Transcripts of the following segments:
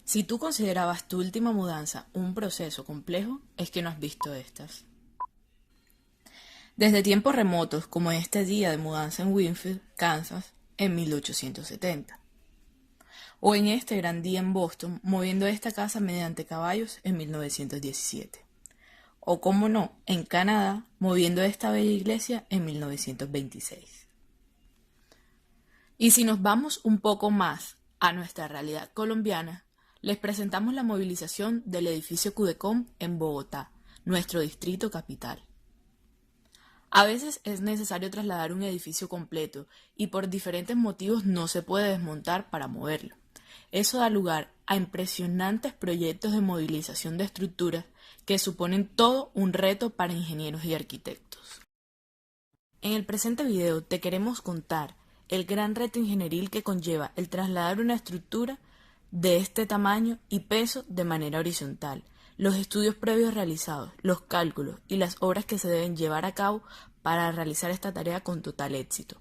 Si tú considerabas tu última mudanza un proceso complejo, es que no has visto estas. Desde tiempos remotos, como este día de mudanza en Winfield, Kansas, en 1870. O en este gran día en Boston, moviendo esta casa mediante caballos en 1917. O, como no, en Canadá, moviendo esta bella iglesia en 1926. Y si nos vamos un poco más a nuestra realidad colombiana, les presentamos la movilización del edificio Cudecom en Bogotá, nuestro distrito capital. A veces es necesario trasladar un edificio completo y por diferentes motivos no se puede desmontar para moverlo. Eso da lugar a impresionantes proyectos de movilización de estructuras que suponen todo un reto para ingenieros y arquitectos. En el presente video te queremos contar el gran reto ingenieril que conlleva el trasladar una estructura de este tamaño y peso de manera horizontal, los estudios previos realizados, los cálculos y las obras que se deben llevar a cabo para realizar esta tarea con total éxito.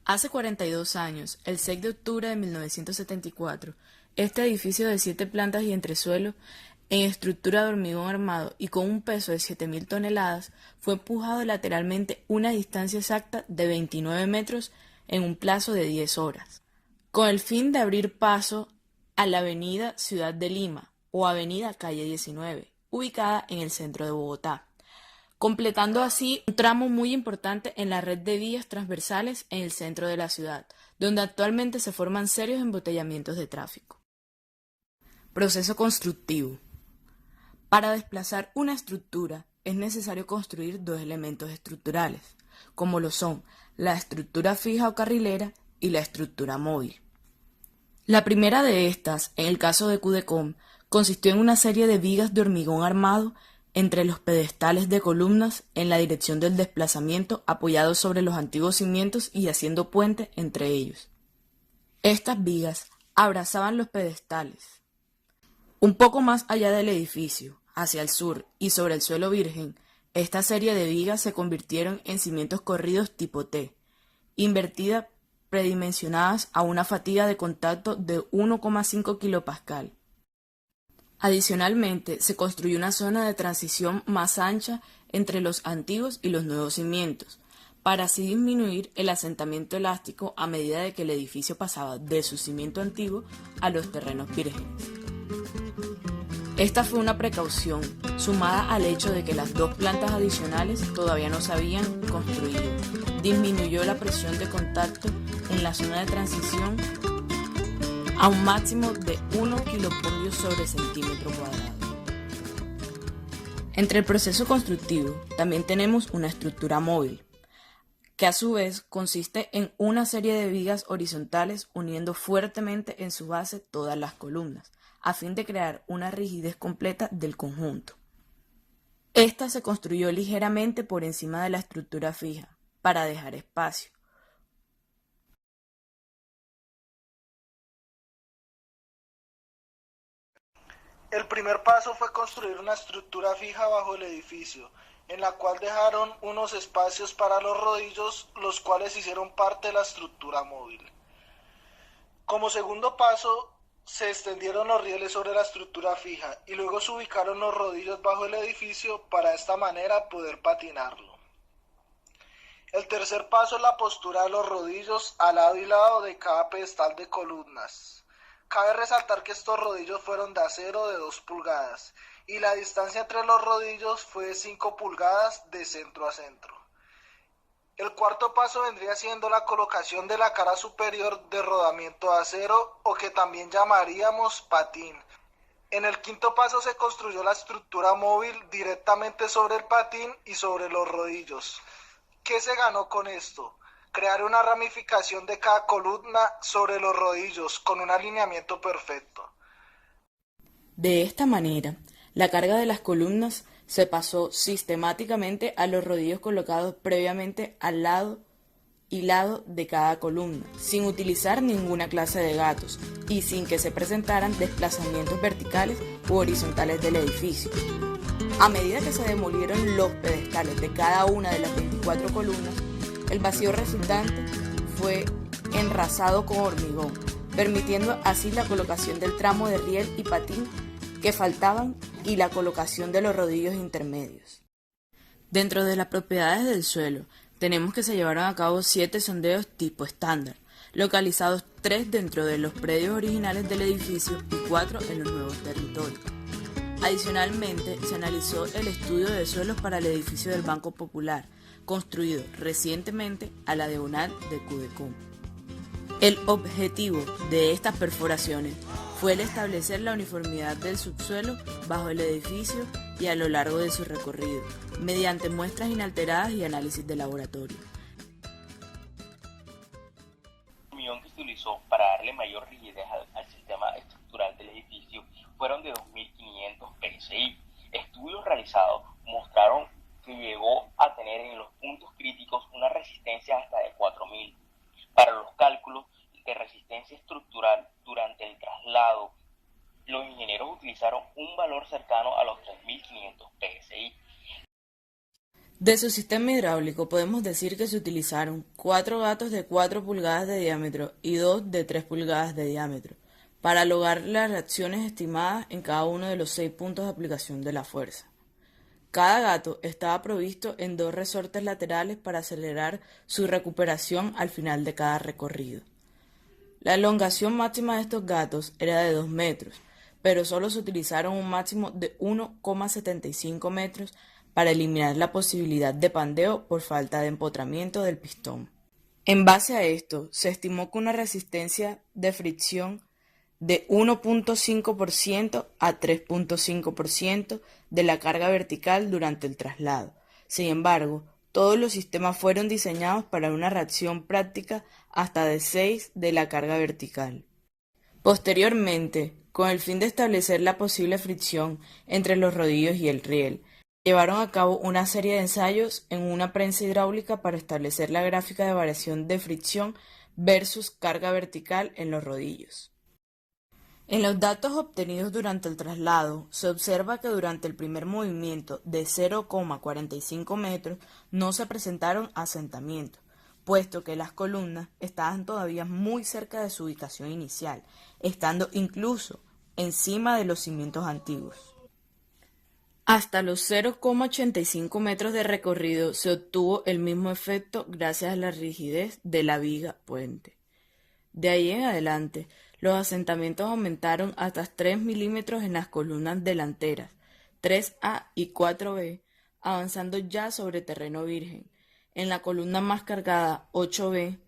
Hace 42 años, el 6 de octubre de 1974, este edificio de 7 plantas y entresuelo, en estructura de hormigón armado y con un peso de 7.000 toneladas, fue empujado lateralmente una distancia exacta de 29 metros en un plazo de 10 horas, con el fin de abrir paso a la avenida Ciudad de Lima o avenida Calle 19, ubicada en el centro de Bogotá, completando así un tramo muy importante en la red de vías transversales en el centro de la ciudad, donde actualmente se forman serios embotellamientos de tráfico. Proceso constructivo. Para desplazar una estructura es necesario construir dos elementos estructurales, como lo son la estructura fija o carrilera y la estructura móvil. La primera de estas, en el caso de Cudecom, consistió en una serie de vigas de hormigón armado entre los pedestales de columnas en la dirección del desplazamiento apoyados sobre los antiguos cimientos y haciendo puente entre ellos. Estas vigas abrazaban los pedestales. Un poco más allá del edificio, hacia el sur y sobre el suelo virgen, esta serie de vigas se convirtieron en cimientos corridos tipo T, invertidas predimensionadas a una fatiga de contacto de 1,5 kPa. Adicionalmente, se construyó una zona de transición más ancha entre los antiguos y los nuevos cimientos, para así disminuir el asentamiento elástico a medida de que el edificio pasaba de su cimiento antiguo a los terrenos vírgenes. Esta fue una precaución, sumada al hecho de que las dos plantas adicionales todavía no se habían construido. Disminuyó la presión de contacto en la zona de transición a un máximo de 1 kilopolio sobre centímetro cuadrado. Entre el proceso constructivo también tenemos una estructura móvil, que a su vez consiste en una serie de vigas horizontales uniendo fuertemente en su base todas las columnas, a fin de crear una rigidez completa del conjunto. Esta se construyó ligeramente por encima de la estructura fija, para dejar espacio. El primer paso fue construir una estructura fija bajo el edificio, en la cual dejaron unos espacios para los rodillos, los cuales hicieron parte de la estructura móvil. Como segundo paso, se extendieron los rieles sobre la estructura fija y luego se ubicaron los rodillos bajo el edificio para de esta manera poder patinarlo. El tercer paso es la postura de los rodillos a lado y lado de cada pedestal de columnas. Cabe resaltar que estos rodillos fueron de acero de 2 pulgadas y la distancia entre los rodillos fue de 5 pulgadas de centro a centro. El cuarto paso vendría siendo la colocación de la cara superior de rodamiento de acero o que también llamaríamos patín. En el quinto paso se construyó la estructura móvil directamente sobre el patín y sobre los rodillos. ¿Qué se ganó con esto? Crear una ramificación de cada columna sobre los rodillos con un alineamiento perfecto. De esta manera, la carga de las columnas se pasó sistemáticamente a los rodillos colocados previamente al lado y lado de cada columna, sin utilizar ninguna clase de gatos y sin que se presentaran desplazamientos verticales u horizontales del edificio. A medida que se demolieron los pedestales de cada una de las 24 columnas, el vacío resultante fue enrasado con hormigón, permitiendo así la colocación del tramo de riel y patín que faltaban y la colocación de los rodillos intermedios. Dentro de las propiedades del suelo, tenemos que se llevaron a cabo 7 sondeos tipo estándar, localizados 3 dentro de los predios originales del edificio y 4 en los nuevos territorios. Adicionalmente, se analizó el estudio de suelos para el edificio del Banco Popular, construido recientemente a la diagonal de Cudecom. El objetivo de estas perforaciones fue el establecer la uniformidad del subsuelo bajo el edificio y a lo largo de su recorrido, mediante muestras inalteradas y análisis de laboratorio. La unión que se utilizó para darle mayor rigidez al sistema estructural del edificio fueron de 2.500 PSI. Estudios realizados mostraron que llegó a tener en los puntos críticos una resistencia hasta de 4.000. Para los cálculos de resistencia estructural durante el traslado, los ingenieros utilizaron un valor cercano a los 3.500 PSI. De su sistema hidráulico podemos decir que se utilizaron 4 gatos de 4 pulgadas de diámetro y 2 de 3 pulgadas de diámetro para lograr las reacciones estimadas en cada uno de los 6 puntos de aplicación de la fuerza. Cada gato estaba provisto en 2 resortes laterales para acelerar su recuperación al final de cada recorrido. La elongación máxima de estos gatos era de 2 metros, pero solo se utilizaron un máximo de 1,75 metros para eliminar la posibilidad de pandeo por falta de empotramiento del pistón. En base a esto, se estimó que una resistencia de fricción de 1.5% a 3.5% de la carga vertical durante el traslado. Sin embargo, todos los sistemas fueron diseñados para una reacción práctica hasta de 6 de la carga vertical. Posteriormente, con el fin de establecer la posible fricción entre los rodillos y el riel, llevaron a cabo una serie de ensayos en una prensa hidráulica para establecer la gráfica de variación de fricción versus carga vertical en los rodillos. En los datos obtenidos durante el traslado, se observa que durante el primer movimiento de 0,45 metros no se presentaron asentamientos, puesto que las columnas estaban todavía muy cerca de su ubicación inicial, estando incluso encima de los cimientos antiguos. Hasta los 0,85 metros de recorrido se obtuvo el mismo efecto gracias a la rigidez de la viga puente. De ahí en adelante, los asentamientos aumentaron hasta 3 milímetros en las columnas delanteras, 3A y 4B, avanzando ya sobre terreno virgen. En la columna más cargada, 8B,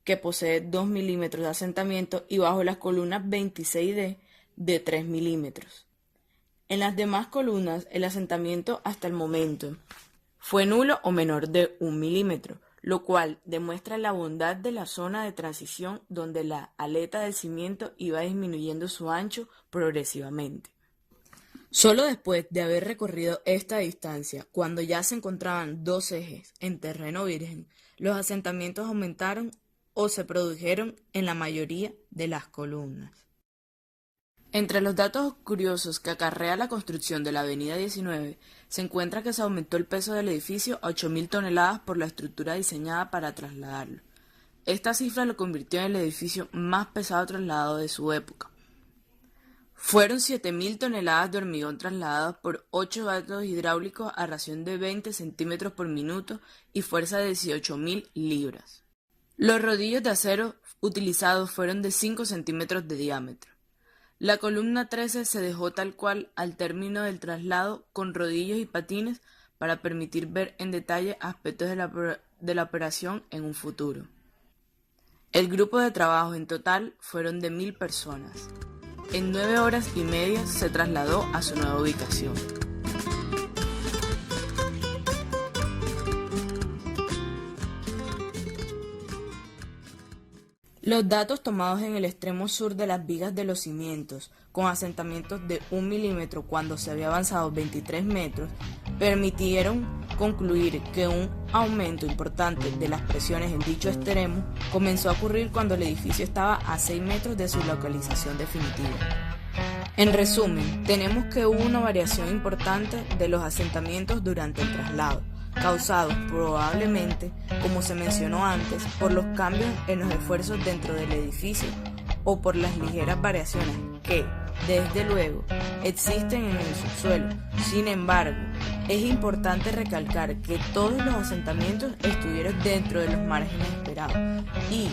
que posee 2 milímetros de asentamiento, y bajo las columnas 26D, de 3 milímetros. En las demás columnas, el asentamiento hasta el momento fue nulo o menor de 1 milímetro, lo cual demuestra la bondad de la zona de transición donde la aleta del cimiento iba disminuyendo su ancho progresivamente. Solo después de haber recorrido esta distancia, cuando ya se encontraban 2 ejes en terreno virgen, los asentamientos aumentaron o se produjeron en la mayoría de las columnas. Entre los datos curiosos que acarrea la construcción de la Avenida 19, se encuentra que se aumentó el peso del edificio a 8.000 toneladas por la estructura diseñada para trasladarlo. Esta cifra lo convirtió en el edificio más pesado trasladado de su época. Fueron 7.000 toneladas de hormigón trasladadas por 8 gatos hidráulicos a ración de 20 centímetros por minuto y fuerza de 18.000 libras. Los rodillos de acero utilizados fueron de 5 centímetros de diámetro. La columna 13 se dejó tal cual al término del traslado con rodillos y patines para permitir ver en detalle aspectos de la operación en un futuro. El grupo de trabajo en total fueron de 1.000 personas. En 9 horas y media se trasladó a su nueva ubicación. Los datos tomados en el extremo sur de las vigas de los cimientos, con asentamientos de 1 milímetro cuando se había avanzado 23 metros, permitieron concluir que un aumento importante de las presiones en dicho extremo comenzó a ocurrir cuando el edificio estaba a 6 metros de su localización definitiva. En resumen, tenemos que hubo una variación importante de los asentamientos durante el traslado, causados probablemente, como se mencionó antes, por los cambios en los esfuerzos dentro del edificio o por las ligeras variaciones que, desde luego, existen en el subsuelo. Sin embargo, es importante recalcar que todos los asentamientos estuvieron dentro de los márgenes esperados y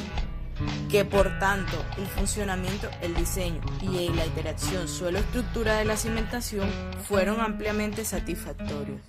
que por tanto el funcionamiento, el diseño y la interacción suelo-estructura de la cimentación fueron ampliamente satisfactorios.